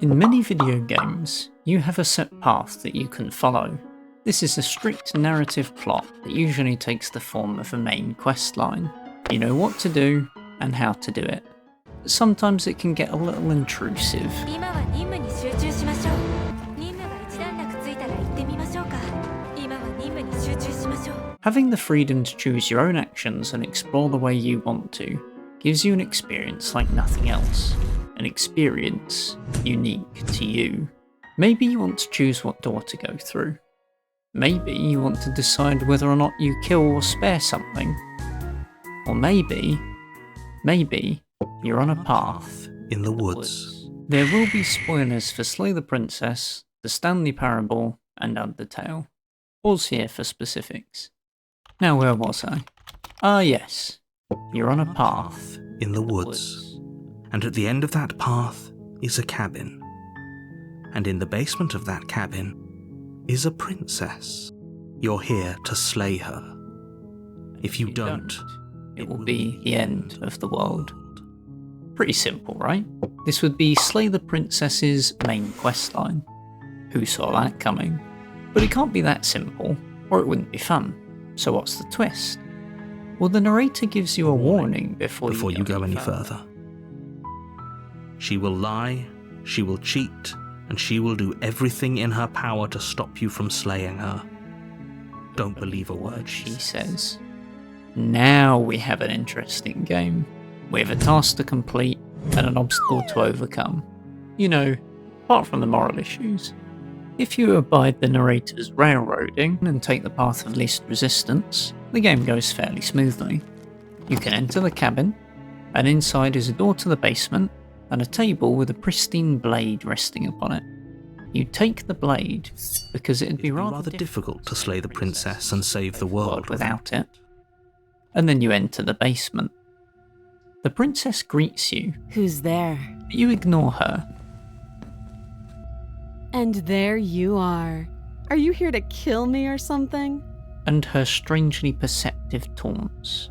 In many video games, you have a set path that you can follow. This is a strict narrative plot that usually takes the form of a main quest line. You know what to do and how to do it. But sometimes it can get a little intrusive. Having the freedom to choose your own actions and explore the way you want to gives you an experience like nothing else. An experience unique to you. Maybe you want to choose what door to go through. Maybe you want to decide whether or not you kill or spare something. Or maybe you're on a path in the woods. There will be spoilers for Slay the Princess, the Stanley Parable and Undertale. Pause here for specifics. Now where was I? Ah yes, you're on a path in the woods. And at the end of that path is a cabin. And in the basement of that cabin is a princess. You're here to slay her. If you don't, it will be the end of the world. Pretty simple, right? This would be Slay the Princess's main questline. Who saw that coming? But it can't be that simple, or it wouldn't be fun. So what's the twist? Well, the narrator gives you a warning before you go any further. She will lie, she will cheat, and she will do everything in her power to stop you from slaying her. Don't believe a word she says. Now we have an interesting game. We have a task to complete and an obstacle to overcome. You know, apart from the moral issues. If you abide the narrator's railroading and take the path of least resistance, the game goes fairly smoothly. You can enter the cabin, and inside is a door to the basement and a table with a pristine blade resting upon it. You take the blade because it'd be rather difficult to slay the princess and save the world without it. And then you enter the basement. The princess greets you. Who's there? But you ignore her. And there you are. Are you here to kill me or something? And her strangely perceptive taunts.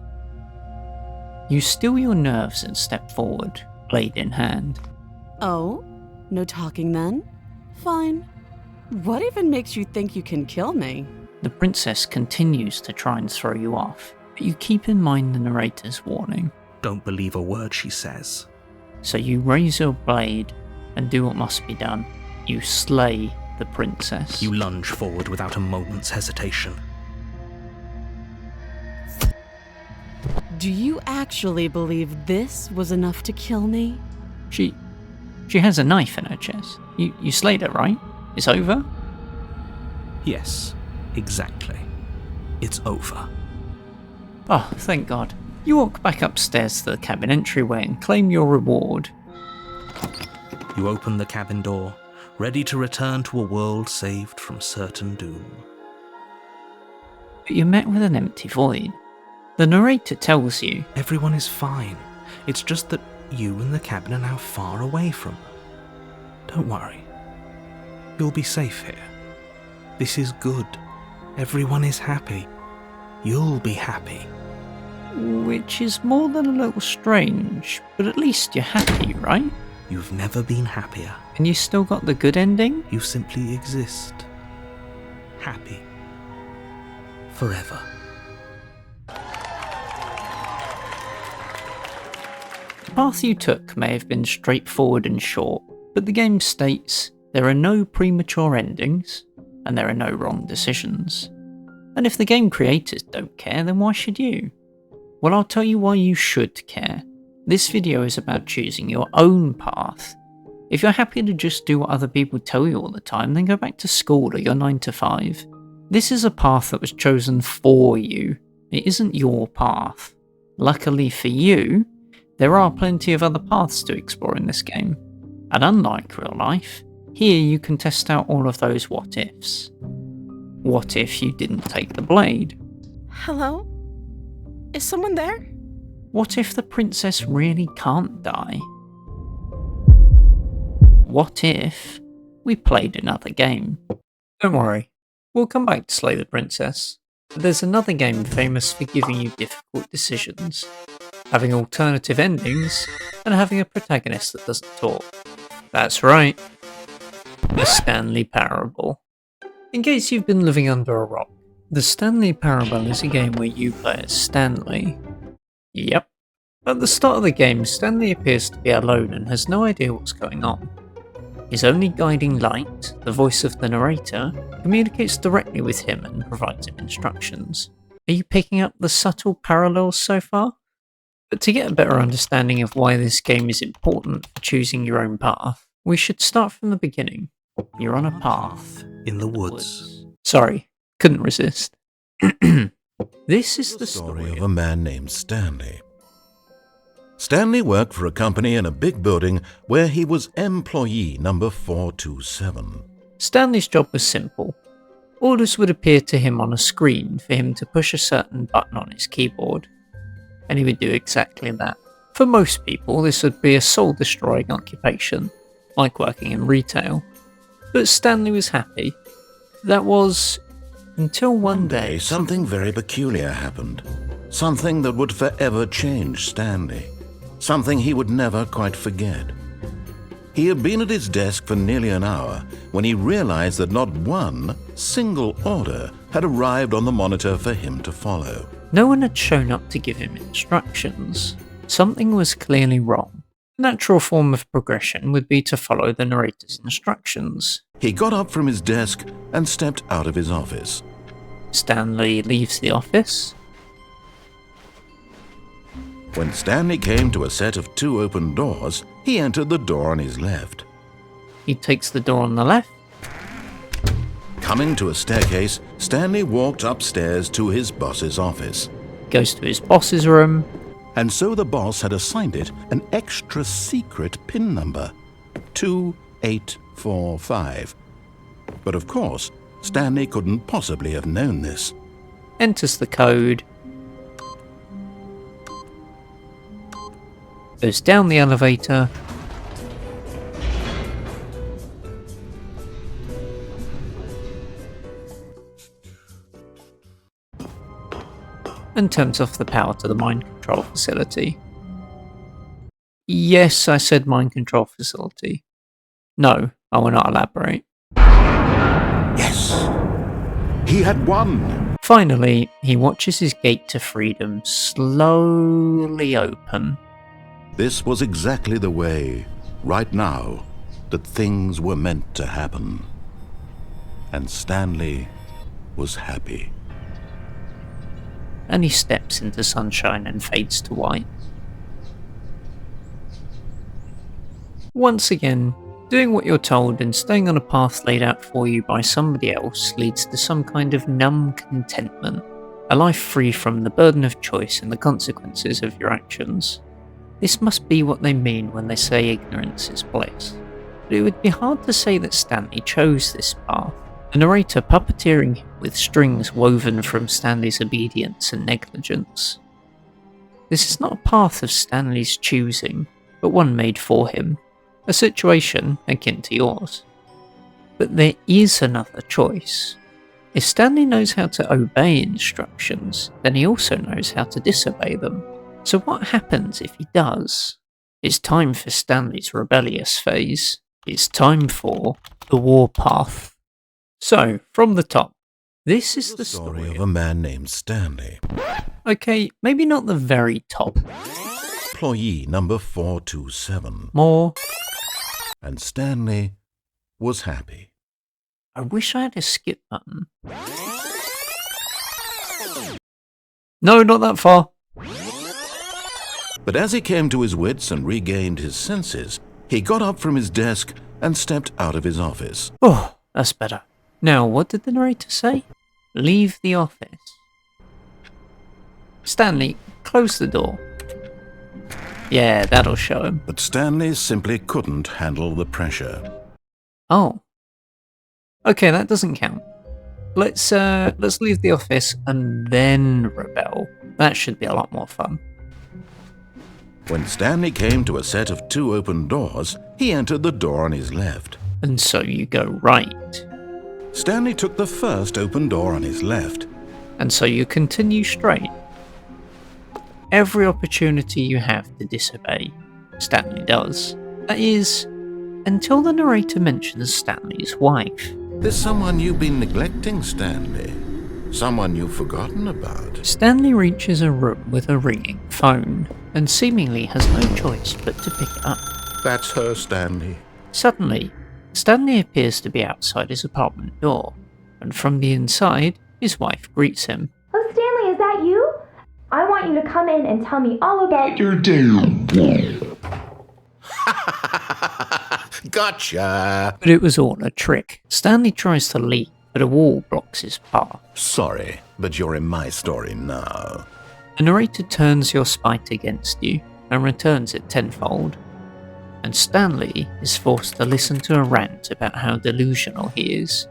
You still your nerves and step forward, blade in hand. Oh? No talking then? Fine. What even makes you think you can kill me? The princess continues to try and throw you off, but you keep in mind the narrator's warning. Don't believe a word she says. So you raise your blade and do what must be done. You slay the princess. You lunge forward without a moment's hesitation. Do you actually believe this was enough to kill me? She has a knife in her chest. You slayed her, right? It's over? Yes, exactly. It's over. Oh, thank God. You walk back upstairs to the cabin entryway and claim your reward. You open the cabin door, ready to return to a world saved from certain doom. But you're met with an empty void. The narrator tells you, everyone is fine. It's just that you and the cabin are now far away from her. Don't worry. You'll be safe here. This is good. Everyone is happy. You'll be happy. Which is more than a little strange, but at least you're happy, right? You've never been happier. And you still got the good ending? You simply exist. Happy. Forever. The path you took may have been straightforward and short, but the game states there are no premature endings, and there are no wrong decisions. And if the game creators don't care, then why should you? Well, I'll tell you why you should care. This video is about choosing your own path. If you're happy to just do what other people tell you all the time, then go back to school or your 9 to 5. This is a path that was chosen for you. It isn't your path. Luckily for you, there are plenty of other paths to explore in this game. And unlike real life, here you can test out all of those what ifs. What if you didn't take the blade? Hello? Is someone there? What if the princess really can't die? What if we played another game? Don't worry, we'll come back to Slay the Princess. But there's another game famous for giving you difficult decisions, having alternative endings, and having a protagonist that doesn't talk. That's right, The Stanley Parable. In case you've been living under a rock, the Stanley Parable is a game where you play as Stanley. Yep. At the start of the game, Stanley appears to be alone and has no idea what's going on. His only guiding light, the voice of the narrator, communicates directly with him and provides him instructions. Are you picking up the subtle parallels so far? But to get a better understanding of why this game is important for choosing your own path, we should start from the beginning. You're on a path. In the woods. Sorry, couldn't resist. This is the Story of a man named Stanley. Stanley worked for a company in a big building where he was employee number 427. Stanley's job was simple. Orders would appear to him on a screen for him to push a certain button on his keyboard, and he would do exactly that. For most people, this would be a soul-destroying occupation, like working in retail. But Stanley was happy. That was until one day Something very peculiar happened. Something that would forever change Stanley. Something he would never quite forget. He had been at his desk for nearly an hour when he realized that not one single order had arrived on the monitor for him to follow. no one had shown up to give him instructions. Something was clearly wrong. The natural form of progression would be to follow the narrator's instructions. He got up from his desk and stepped out of his office. Stanley leaves the office. When Stanley came to a set of 2 open doors, he entered the door on his left. He takes the door on the left. Coming to a staircase, Stanley walked upstairs to his boss's office. Goes to his boss's room. And so the boss had assigned it an extra secret PIN number, 2845. But of course, Stanley couldn't possibly have known this. Enters the code. Goes down the elevator. And turns off the power to the mind control facility. Yes, I said mind control facility. No, I will not elaborate. Yes! He had won! Finally, he watches his gate to freedom slowly open. This was exactly the way, right now, that things were meant to happen. And Stanley was happy. And he steps into sunshine and fades to white. Once again, doing what you're told and staying on a path laid out for you by somebody else leads to some kind of numb contentment, a life free from the burden of choice and the consequences of your actions. This must be what they mean when they say ignorance is bliss. But it would be hard to say that Stanley chose this path, the narrator puppeteering him with strings woven from Stanley's obedience and negligence. This is not a path of Stanley's choosing, but one made for him, a situation akin to yours. But there is another choice. If Stanley knows how to obey instructions, then he also knows how to disobey them. So what happens if he does? It's time for Stanley's rebellious phase. It's time for the Warpath. So, from the top, this is the story of a man named Stanley. Okay, maybe not the very top. Employee number 427. More. And Stanley was happy. I wish I had a skip button. No, not that far. But as he came to his wits and regained his senses, he got up from his desk and stepped out of his office. Oh, that's better. Now, what did the narrator say? Leave the office. Stanley, close the door. Yeah, that'll show him. But Stanley simply couldn't handle the pressure. Oh. Okay, that doesn't count. Let's leave the office and then rebel. That should be a lot more fun. When Stanley came to a set of 2 open doors, he entered the door on his left. And so you go right. Stanley took the first open door on his left. And so you continue straight. Every opportunity you have to disobey, Stanley does. That is, until the narrator mentions Stanley's wife. There's someone you've been neglecting, Stanley. Someone you've forgotten about. Stanley reaches a room with a ringing phone, and seemingly has no choice but to pick it up. That's her, Stanley. Suddenly, Stanley appears to be outside his apartment door, and from the inside, his wife greets him. Oh, Stanley, is that you? I want you to come in and tell me all about Your damn Gotcha! But it was all a trick. Stanley tries to leave, but a wall blocks his path. Sorry, but you're in my story now. The narrator turns your spite against you and returns it tenfold, and Stanley is forced to listen to a rant about how delusional he is.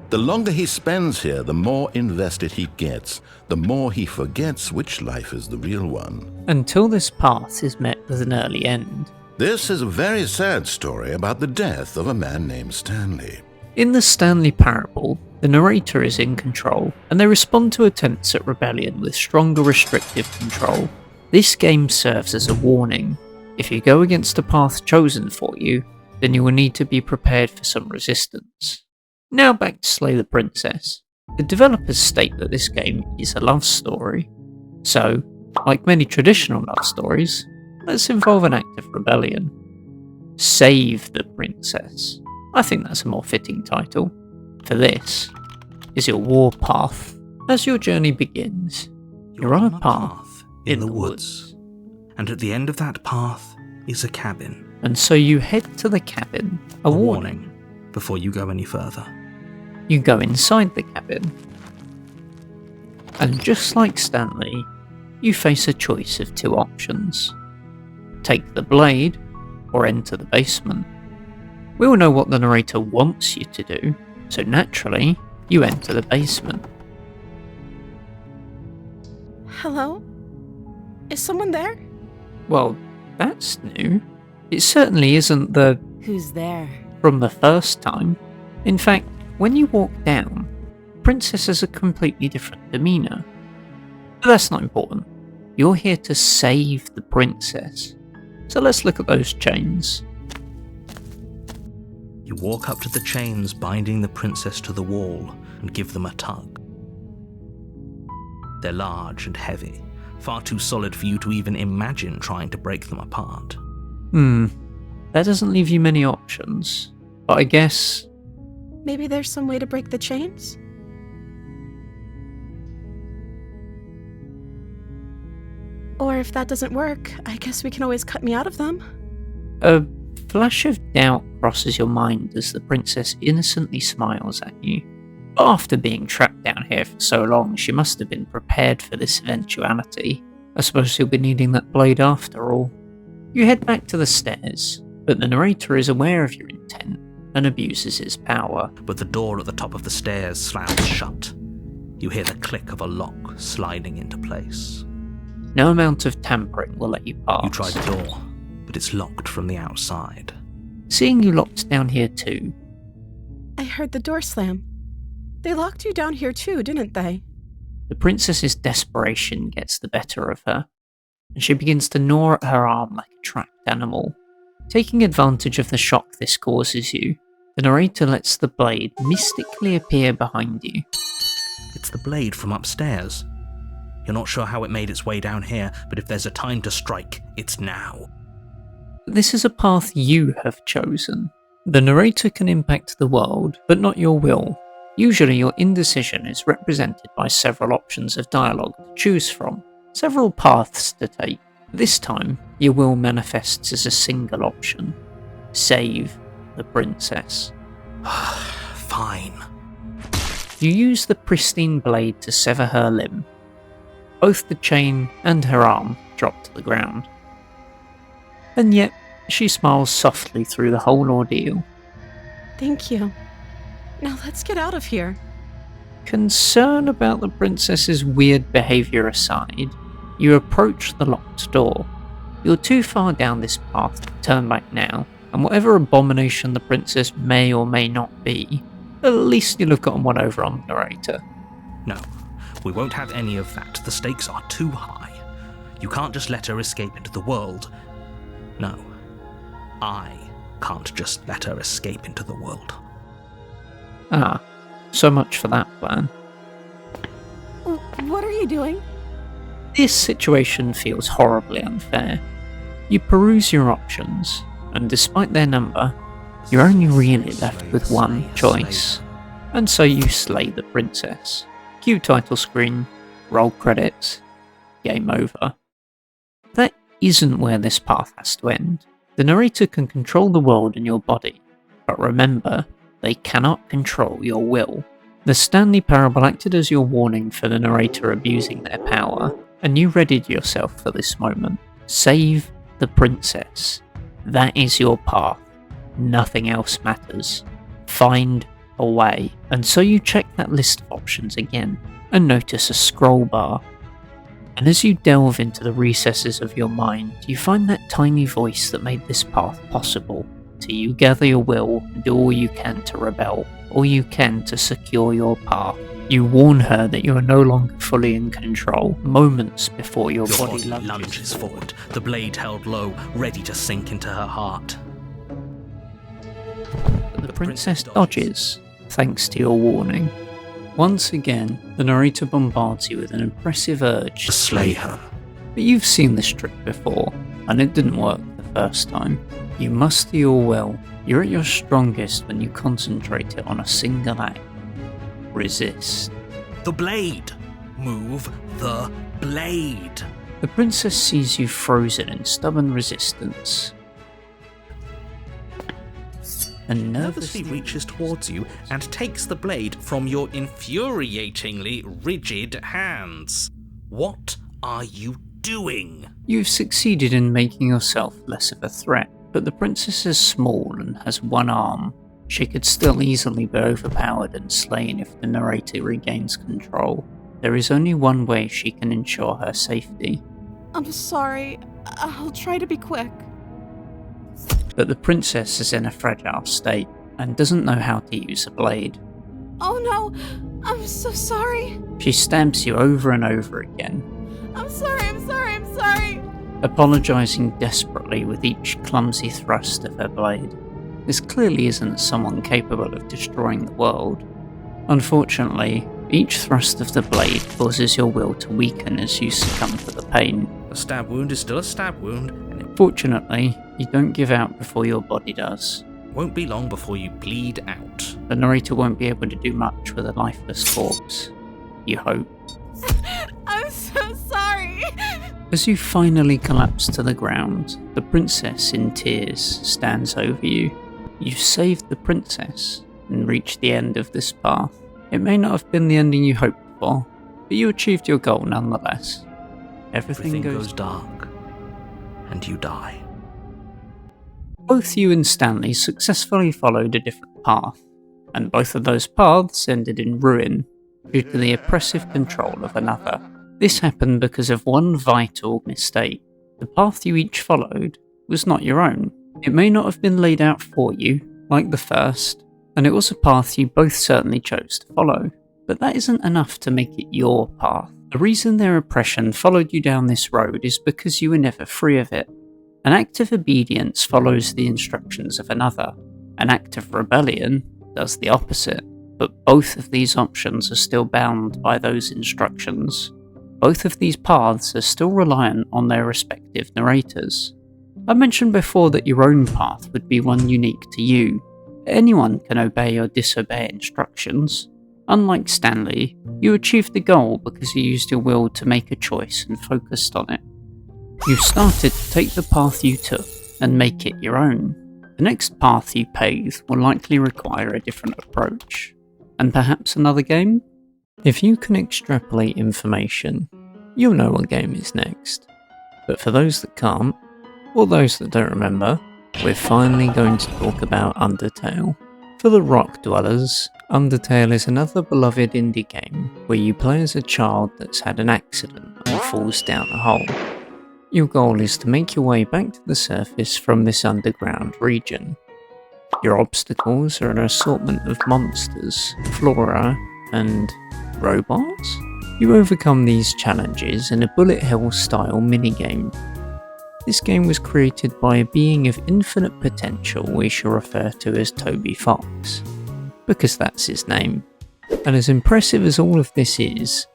The longer he spends here, the more invested he gets, the more he forgets which life is the real one. Until this path is met with an early end. This is a very sad story about the death of a man named Stanley. In the Stanley Parable, the narrator is in control, and they respond to attempts at rebellion with stronger restrictive control. This game serves as a warning. If you go against the path chosen for you, then you will need to be prepared for some resistance. Now back to Slay the Princess. The developers state that this game is a love story. So, like many traditional love stories, let's involve an act of rebellion. Save the Princess. I think that's a more fitting title. For this is your Warpath. As your journey begins, you're on a path in the woods. And at the end of that path is a cabin. And so you head to the cabin. A warning. Before you go any further. You go inside the cabin. And just like Stanley, you face a choice of two options. Take the blade, or enter the basement. We all know what the narrator wants you to do, so naturally, you enter the basement. Hello? Is someone there? Well, that's new. It certainly isn't the Who's there? from the first time. In fact, when you walk down, Princess has a completely different demeanour. But that's not important. You're here to save the princess. So let's look at those chains. You walk up to the chains binding the princess to the wall and give them a tug. They're large and heavy, far too solid for you to even imagine trying to break them apart. That doesn't leave you many options. But I guess... Maybe there's some way to break the chains? Or if that doesn't work, I guess we can always cut me out of them. a flash of doubt crosses your mind as the princess innocently smiles at you. After being trapped down here for so long, she must have been prepared for this eventuality. I suppose you'll be needing that blade after all. You head back to the stairs, but the narrator is aware of your intent and abuses his power. But the door at the top of the stairs slams shut. You hear the click of a lock sliding into place. No amount of tampering will let you pass. You try the door, but it's locked from the outside. Seeing you locked down here too, I heard the door slam. They locked you down here too, didn't they? the princess's desperation gets the better of her, and she begins to gnaw at her arm like a trapped animal. Taking advantage of the shock this causes you, the narrator lets the blade mystically appear behind you. It's the blade from upstairs. You're not sure how it made its way down here, but if there's a time to strike, it's now. This is a path you have chosen. The narrator can impact the world, but not your will. Usually your indecision is represented by several options of dialogue to choose from, several paths to take. This time, your will manifests as a single option. Save the princess. Fine. You use the pristine blade to sever her limb. Both the chain and her arm drop to the ground. And yet, she smiles softly through the whole ordeal. Thank you. Now let's get out of here. Concern about the princess's weird behaviour aside, you approach the locked door. You're too far down this path to turn back now, and whatever abomination the princess may or may not be, at least you'll have gotten one over on the narrator. No, we won't have any of that. The stakes are too high. You can't just let her escape into the world. No. I can't just let her escape into the world. Ah, so much for that plan. What are you doing? This situation feels horribly unfair. You peruse your options, and despite their number, you're only really left with one choice. And so you slay the princess. Cue title screen, roll credits, game over. That isn't where this path has to end. The narrator can control the world and your body, but remember, they cannot control your will. The Stanley Parable acted as your warning for the narrator abusing their power, and you readied yourself for this moment. Save the princess. That is your path. Nothing else matters. Find a way. And so you check that list of options again, and notice a scroll bar. And as you delve into the recesses of your mind, you find that tiny voice that made this path possible. Till you gather your will and do all you can to rebel, all you can to secure your path. You warn her that you are no longer fully in control, moments before your body lunges forward, the blade held low, ready to sink into her heart. But the princess dodges, thanks to your warning. Once again, the narrator bombards you with an impressive urge to slay her. But you've seen this trick before, and it didn't work the first time. You muster your will. You're at your strongest when you concentrate it on a single act. Resist. The blade! Move the blade! The princess sees you frozen in stubborn resistance, and Nervously reaches towards you and takes the blade from your infuriatingly rigid hands. What are you doing? You've succeeded in making yourself less of a threat, but the princess is small and has one arm. She could still easily be overpowered and slain if the narrator regains control. There is only one way she can ensure her safety. I'm sorry. I'll try to be quick. But the princess is in a fragile state and doesn't know how to use a blade. Oh no! I'm so sorry! She stabs you over and over again, I'm sorry! apologising desperately with each clumsy thrust of her blade. This clearly isn't someone capable of destroying the world. Unfortunately, each thrust of the blade causes your will to weaken as you succumb to the pain. A stab wound is still a stab wound, and it Fortunately, you don't give out before your body does. won't be long before you bleed out. The narrator won't be able to do much with a lifeless corpse. You hope. I'm so sorry! As you finally collapse to the ground, the princess in tears stands over you. You've saved the princess and reached the end of this path. It may not have been the ending you hoped for, but you achieved your goal nonetheless. Everything goes dark, and you die. Both you and Stanley successfully followed a different path, and both of those paths ended in ruin due to the oppressive control of another. This happened because of one vital mistake. The path you each followed was not your own. It may not have been laid out for you, like the first, and it was a path you both certainly chose to follow, but that isn't enough to make it your path. The reason their oppression followed you down this road is because you were never free of it. An act of obedience follows the instructions of another. An act of rebellion does the opposite, but both of these options are still bound by those instructions. Both of these paths are still reliant on their respective narrators. I mentioned before that your own path would be one unique to you. Anyone can obey or disobey instructions. Unlike Stanley, you achieved the goal because you used your will to make a choice and focused on it. You started to take the path you took and make it your own. The next path you pave will likely require a different approach. And perhaps another game? If you can extrapolate information, you'll know what game is next. But for those that can't, or those that don't remember, we're finally going to talk about Undertale. For the rock dwellers, Undertale is another beloved indie game where you play as a child that's had an accident and falls down a hole. Your goal is to make your way back to the surface from this underground region. Your obstacles are an assortment of monsters, flora, and robots? You overcome these challenges in a bullet hell style minigame. This game was created by a being of infinite potential we shall refer to as Toby Fox, because that's his name. And as impressive as all of this is,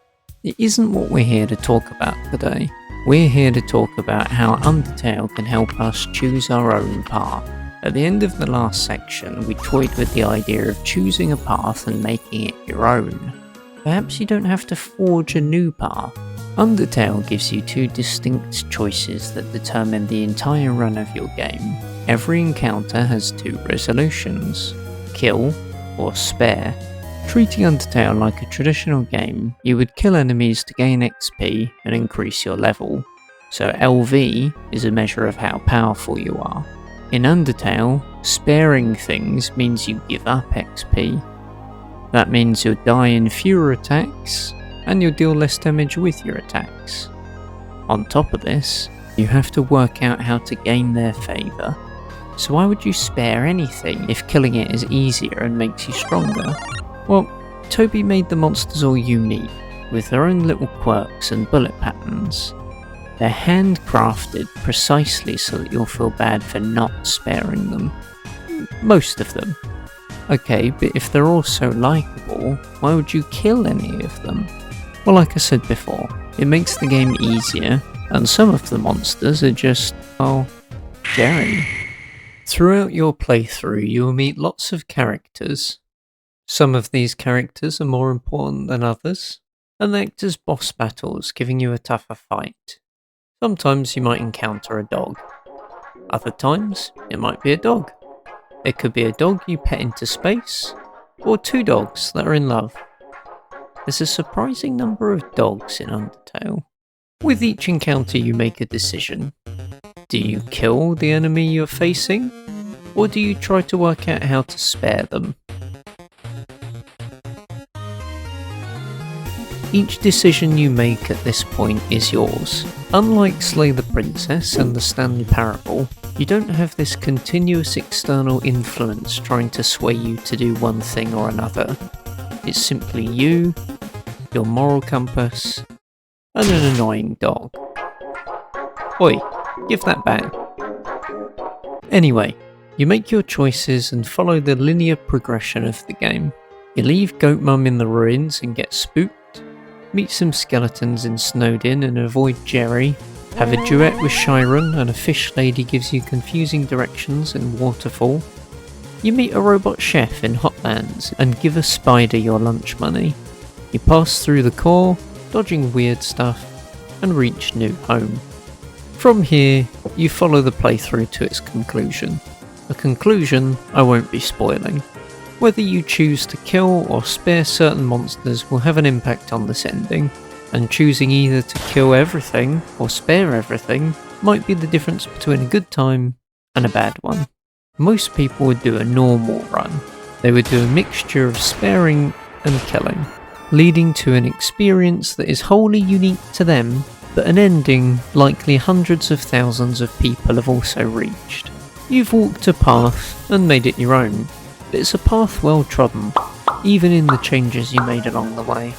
it isn't what we're here to talk about today. We're here to talk about how Undertale can help us choose our own path. At the end of the last section, we toyed with the idea of choosing a path and making it your own. Perhaps you don't have to forge a new path. Undertale gives you two distinct choices that determine the entire run of your game. Every encounter has two resolutions: kill or spare. Treating Undertale like a traditional game, you would kill enemies to gain XP and increase your level. So LV is a measure of how powerful you are. In Undertale, sparing things means you give up XP. That means you'll die in fewer attacks, and you'll deal less damage with your attacks. On top of this, you have to work out how to gain their favour. So why would you spare anything if killing it is easier and makes you stronger? Well, Toby made the monsters all unique, with their own little quirks and bullet patterns. They're handcrafted precisely so that you'll feel bad for not sparing them. Most of them. Okay, but if they're all so likeable, why would you kill any of them? Well, like I said before, it makes the game easier, and some of the monsters are just, well, Jerry. Throughout your playthrough, you will meet lots of characters. Some of these characters are more important than others, and they act as boss battles, giving you a tougher fight. Sometimes you might encounter a dog. Other times, it might be a dog. It could be a dog you pet into space, or two dogs that are in love. There's a surprising number of dogs in Undertale. With each encounter you make a decision. Do you kill the enemy you're facing, or do you try to work out how to spare them? Each decision you make at this point is yours. Unlike Slay the Princess and the Stanley Parable, you don't have this continuous external influence trying to sway you to do one thing or another. It's simply you, your moral compass, and an annoying dog. Oi, give that back. Anyway, you make your choices and follow the linear progression of the game. You leave Goat Mum in the ruins and get spooked, meet some skeletons in Snowed In and avoid Jerry, have a duet with Chiron and a fish lady gives you confusing directions in Waterfall. You meet a robot chef in Hotlands and give a spider your lunch money. You pass through the core, dodging weird stuff, and reach New Home. From here, you follow the playthrough to its conclusion. A conclusion I won't be spoiling. Whether you choose to kill or spare certain monsters will have an impact on this ending, and choosing either to kill everything or spare everything might be the difference between a good time and a bad one. Most people would do a normal run. They would do a mixture of sparing and killing, leading to an experience that is wholly unique to them, but an ending likely hundreds of thousands of people have also reached. You've walked a path and made it your own, but it's a path well trodden, even in the changes you made along the way.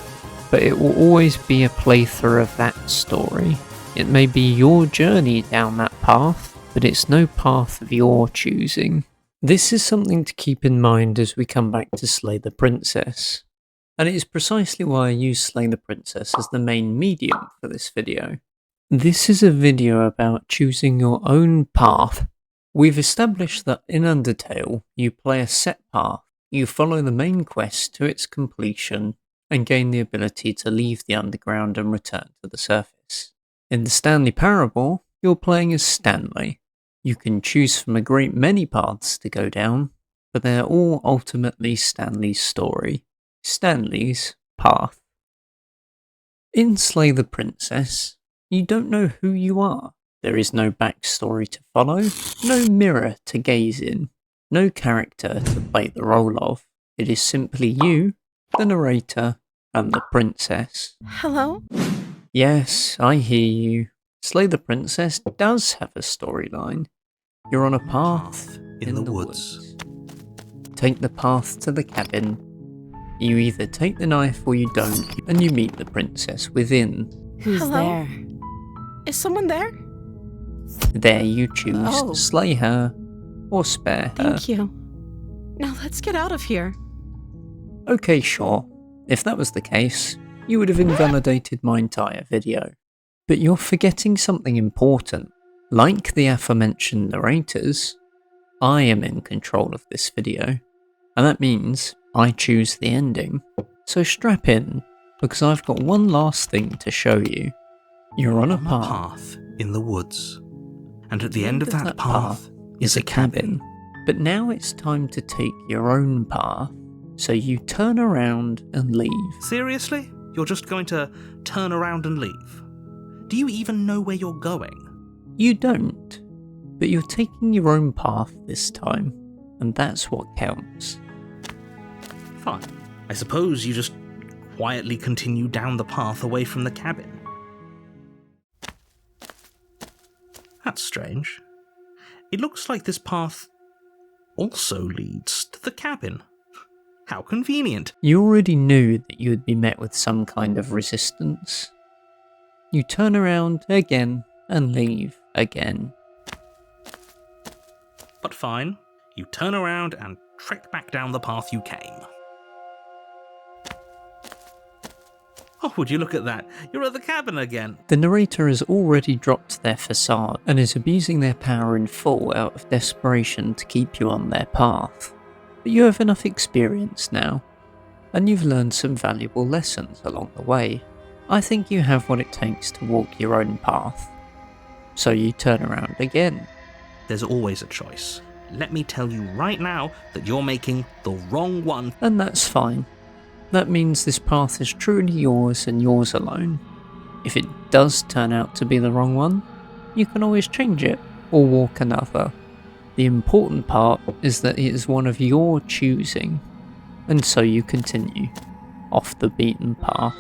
But it will always be a playthrough of that story. It may be your journey down that path, but it's no path of your choosing. This is something to keep in mind as we come back to Slay the Princess. And it is precisely why I use Slay the Princess as the main medium for this video. This is a video about choosing your own path. We've established that in Undertale, you play a set path, you follow the main quest to its completion, and gain the ability to leave the underground and return to the surface. In the Stanley Parable, you're playing as Stanley. You can choose from a great many paths to go down, but they're all ultimately Stanley's story. Stanley's path. In Slay the Princess, you don't know who you are. There is no backstory to follow, no mirror to gaze in, no character to play the role of. It is simply you, the narrator, and the princess. Hello? Yes, I hear you. Slay the Princess does have a storyline. You're on a path in the woods. Take the path to the cabin. You either take the knife or you don't, and you meet the princess within. Who's Hello? there? Is someone there? There you choose Oh. to slay her or spare her. Thank you. Now let's get out of here. Okay, sure. If that was the case, you would have invalidated my entire video. But you're forgetting something important. Like the aforementioned narrators, I am in control of this video, and that means I choose the ending. So strap in, because I've got one last thing to show you. You're on a path in the woods, and at the end of that path is a cabin. But now it's time to take your own path, so you turn around and leave. Seriously? You're just going to turn around and leave? Do you even know where you're going? You don't, but you're taking your own path this time, and that's what counts. Fine. I suppose you just quietly continue down the path away from the cabin. That's strange. It looks like this path also leads to the cabin. How convenient. You already knew that you would be met with some kind of resistance. You turn around again and leave again. But fine, you turn around and trek back down the path you came. Oh, would you look at that? You're at the cabin again. The narrator has already dropped their facade and is abusing their power in full out of desperation to keep you on their path. But you have enough experience now, and you've learned some valuable lessons along the way. I think you have what it takes to walk your own path. So you turn around again. There's always a choice. Let me tell you right now that you're making the wrong one. And that's fine. That means this path is truly yours and yours alone. If it does turn out to be the wrong one, you can always change it or walk another. The important part is that it is one of your choosing, and so you continue off the beaten path.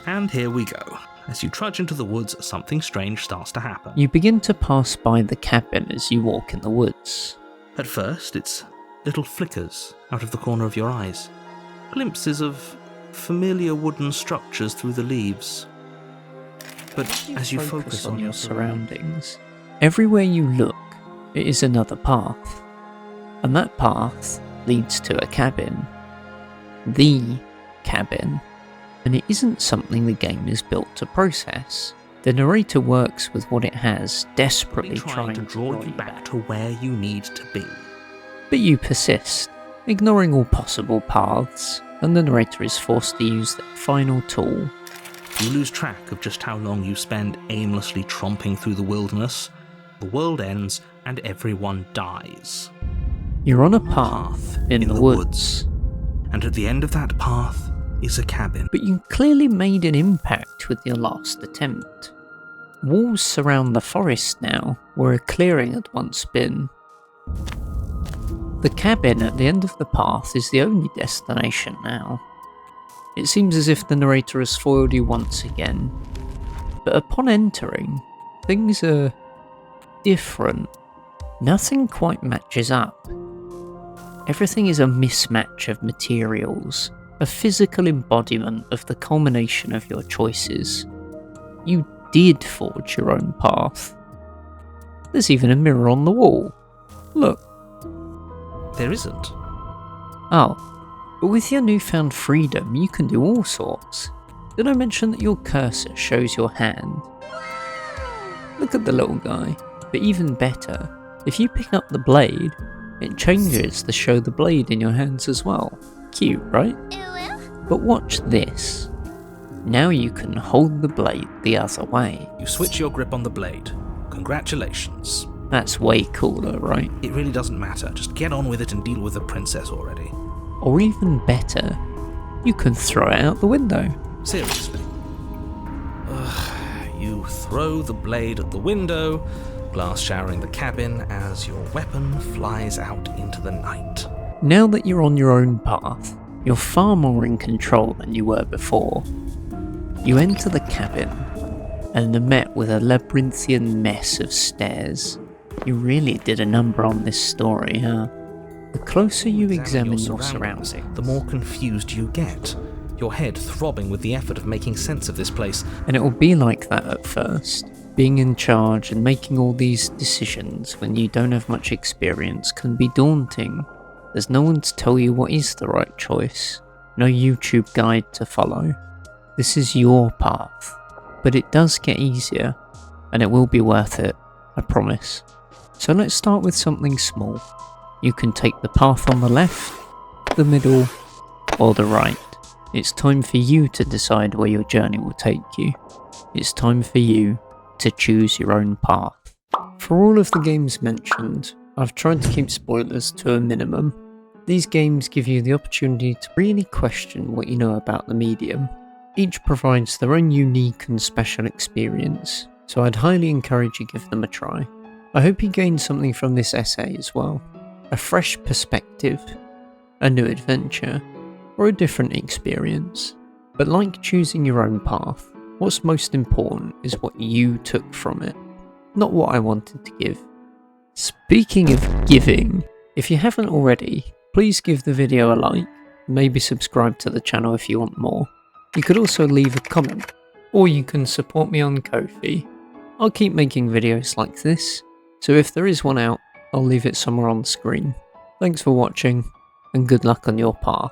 And here we go. As you trudge into the woods, something strange starts to happen. You begin to pass by the cabin as you walk in the woods. At first, it's little flickers out of the corner of your eyes. Glimpses of familiar wooden structures through the leaves. But as you focus on your surroundings, everywhere you look, it is another path. And that path leads to a cabin. The cabin. And it isn't something the game is built to process. The narrator works with what it has, desperately trying to draw you back to where you need to be. But you persist, ignoring all possible paths, and the narrator is forced to use that final tool. You lose track of just how long you spend aimlessly tromping through the wilderness. The world ends and everyone dies. You're on a path in the woods. And at the end of that path is a cabin. But you clearly made an impact with your last attempt. Walls surround the forest now, where a clearing had once been. The cabin at the end of the path is the only destination now. It seems as if the narrator has foiled you once again. But upon entering, things are different. Nothing quite matches up. Everything is a mismatch of materials, a physical embodiment of the culmination of your choices. You did forge your own path. There's even a mirror on the wall. Look. There isn't. Oh, but with your newfound freedom, you can do all sorts. Did I mention that your cursor shows your hand? Look at the little guy. But even better, if you pick up the blade, it changes to show the blade in your hands as well. Cute, right? But watch this. Now you can hold the blade the other way. You switch your grip on the blade. Congratulations. That's way cooler, right? It really doesn't matter. Just get on with it and deal with the princess already. Or even better, you can throw it out the window. Seriously. You throw the blade at the window, glass showering the cabin as your weapon flies out into the night. Now that you're on your own path, you're far more in control than you were before. You enter the cabin and are met with a labyrinthian mess of stairs. You really did a number on this story, huh? The closer you examine your surroundings, the more confused you get, your head throbbing with the effort of making sense of this place. And it will be like that at first. Being in charge and making all these decisions when you don't have much experience can be daunting. There's no one to tell you what is the right choice, no YouTube guide to follow. This is your path, but it does get easier, and it will be worth it, I promise. So let's start with something small. You can take the path on the left, the middle, or the right. It's time for you to decide where your journey will take you. It's time for you to choose your own path. For all of the games mentioned, I've tried to keep spoilers to a minimum. These games give you the opportunity to really question what you know about the medium. Each provides their own unique and special experience, so I'd highly encourage you give them a try. I hope you gained something from this essay as well. A fresh perspective, a new adventure, or a different experience. But like choosing your own path, what's most important is what you took from it, not what I wanted to give. Speaking of giving, if you haven't already, please give the video a like, maybe subscribe to the channel if you want more. You could also leave a comment, or you can support me on Ko-fi. I'll keep making videos like this, so if there is one out, I'll leave it somewhere on the screen. Thanks for watching, and good luck on your path.